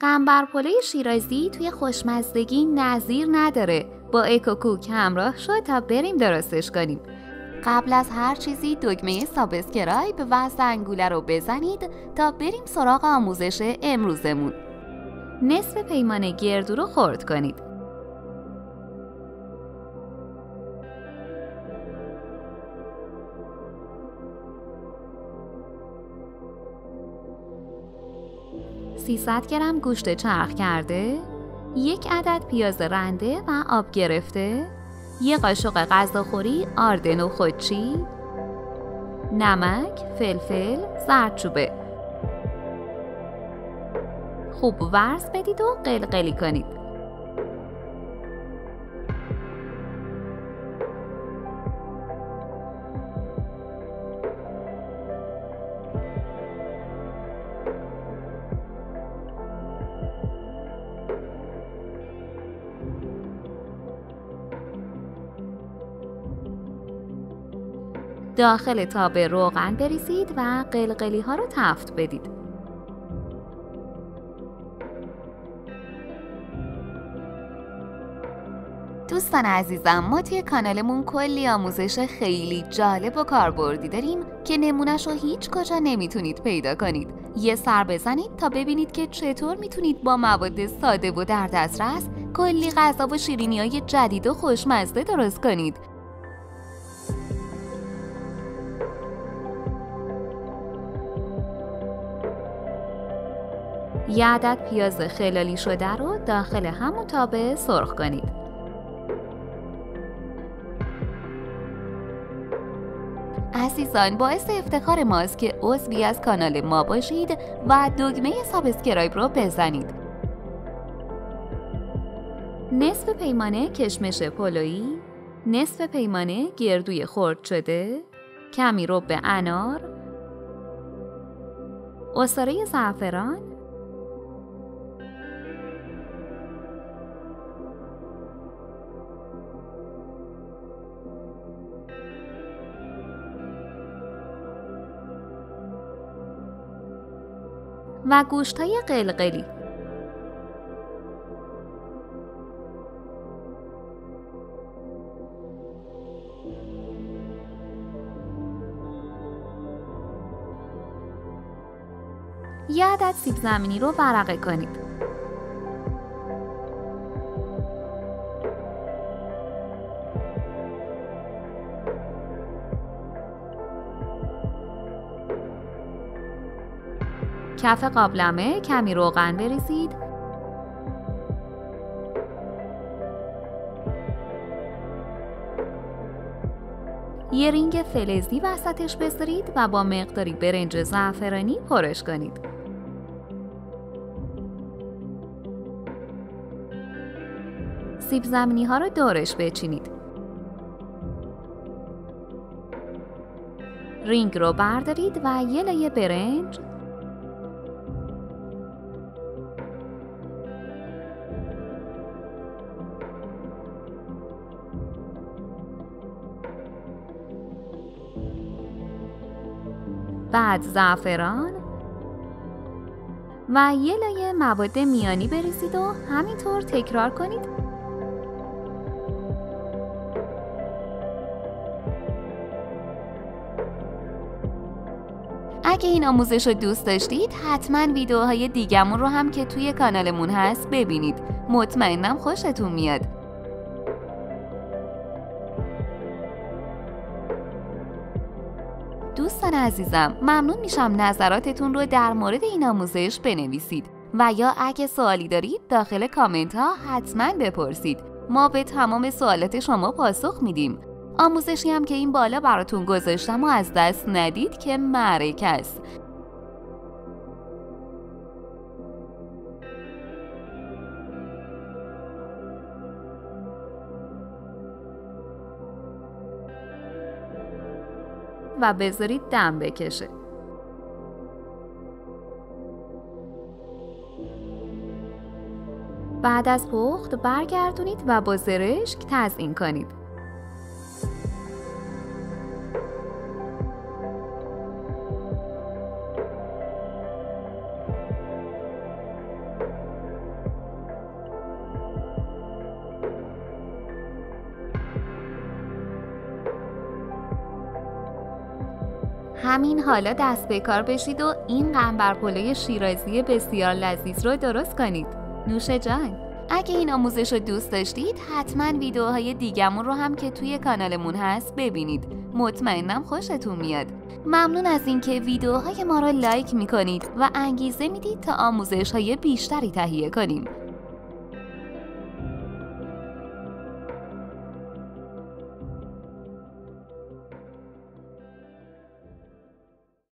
قنبر پلو شیرازی توی خوشمزدگی نظیر نداره. با اکوکوک همراه شد تا بریم درستش کنیم. قبل از هر چیزی دکمه سابسکرایب و زنگوله رو بزنید تا بریم سراغ آموزش امروزمون. نصف پیمانه گردو رو خرد کنید. (300 گرم گوشت چرخ کرده، 1 عدد پیاز رنده و آب گرفته، 1 قاشق غذاخوری آردن و خودچی، نمک، فلفل، زردچوبه. خوب ورز بدید و قلقلی کنید. داخل تاب روغن بریزید و قلقلی ها رو تفت بدید. دوستان عزیزم، ما توی کانالمون کلی آموزش خیلی جالب و کاربردی داریم که نمونه‌ش رو هیچ کجا نمیتونید پیدا کنید. یه سر بزنید تا ببینید که چطور میتونید با مواد ساده و در دسترس کلی غذا و شیرینی‌های جدید و خوشمزه درست کنید. یه عدد پیاز خلالی شده رو داخل همون تابه سرخ کنید. عزیزان، باعث افتخار ماست که عضوی از کانال ما باشید و دکمه سابسکرایب رو بزنید. نصف پیمانه کشمش پلویی، نصف پیمانه گردوی خرد شده، کمی رب انار، عصاره زعفران، و گوشت‌های قلقلی. یه عدد سیب زمینی رو ورقه کنید. کف قابلمه کمی روغن بریزید. یه رینگ فلزی وسطش بذارید و با مقداری برنج زعفرانی پرش کنید. سیب زمینی ها رو دورش بچینید. رینگ رو بردارید و یه لایه برنج، بعد زعفران و یه لایه مواد میانی بریزید و همینطور تکرار کنید. اگه این آموزش رو دوست داشتید حتما ویدیوهای دیگمون رو هم که توی کانالمون هست ببینید. مطمئنم خوشتون میاد. دوستان عزیزم، ممنون میشم نظراتتون رو در مورد این آموزش بنویسید و یا اگه سوالی دارید داخل کامنت ها حتما بپرسید. ما به تمام سوالات شما پاسخ میدیم. آموزشی هم که این بالا براتون گذاشتم و از دست ندید که معرکه است. و بذارید دم بکشه. بعد از پخت برگردونید و با زرشک تزیین کنید. همین حالا دست به کار بشید و این قنبر پلوی شیرازی بسیار لذیذ رو درست کنید. نوش جان. اگه این آموزش رو دوست داشتید حتما ویدیوهای دیگمون رو هم که توی کانالمون هست ببینید. مطمئنم خوشتون میاد. ممنون از اینکه ویدیوهای ما رو لایک میکنید و انگیزه میدید تا آموزش‌های بیشتری تهیه کنیم.